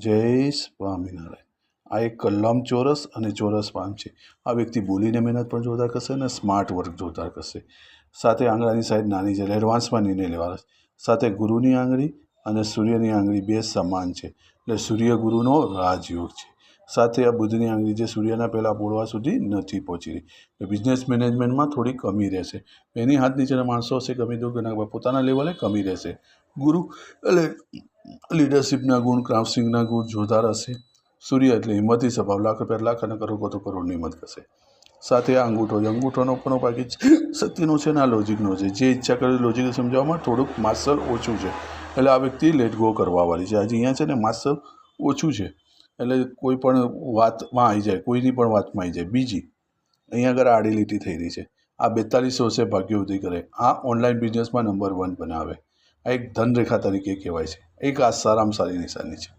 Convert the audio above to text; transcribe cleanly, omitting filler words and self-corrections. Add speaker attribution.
Speaker 1: જય સ્વામિનારાયણ. આ એક લંબચોરસ અને ચોરસ પાન છે. આ વ્યક્તિ બોલીને મહેનત પણ જોરદાર કરશે અને સ્માર્ટ વર્ક જોરદાર કરશે. સાથે આંગળાની સાઈઝ નાની છે એટલે એડવાન્સમાં નિર્ણય લેવાના છે. સાથે ગુરુની આંગળી અને સૂર્યની આંગળી બે સમાન છે એટલે સૂર્ય ગુરુનો રાજયોગ છે. સાથે આ બુધની આંગળી જે સૂર્યના પહેલાં પોળવા સુધી નથી પહોંચી રહી એટલે બિઝનેસ મેનેજમેન્ટમાં થોડી કમી રહેશે. એની હાથ નીચેના માણસો હશે ગમે તેવું પોતાના લેવલે કમી રહેશે. ગુરુ એટલે લીડરશિપના ગુણ, ક્રાફ્ટિંગના ગુણ જોરદાર હશે. સૂર્ય એટલે હિંમતી સ્વભાવ, લાખ રૂપિયા લાખ અને કરોડ તો કરોડની હિંમત કરશે. સાથે આ અંગૂઠો છે, અંગૂઠોનો પણ બાકી શક્તિનો છે અને આ લોજિકનો છે. જે ઈચ્છા કરે લોજિક સમજાવવામાં થોડુંક માસ્ટર ઓછું છે એટલે આ વ્યક્તિ લેટ ગો કરવાવાળી છે. આજે અહીંયા છે ને માસ્ટર ઓછું છે એટલે કોઈ પણ વાતમાં આવી જાય, કોઈની પણ વાતમાં આવી જાય. બીજી અહીંયા આગળ આડી લીટી થઈ રહી છે. આ 42 વર્ષે ભાગ્યવૃદ્ધિ કરે, આ ઓનલાઈન બિઝનેસમાં નંબર 1 બનાવે. આ એક ધનરેખા તરીકે કહેવાય છે. એક આ સારામાં સારી નિશાની છે.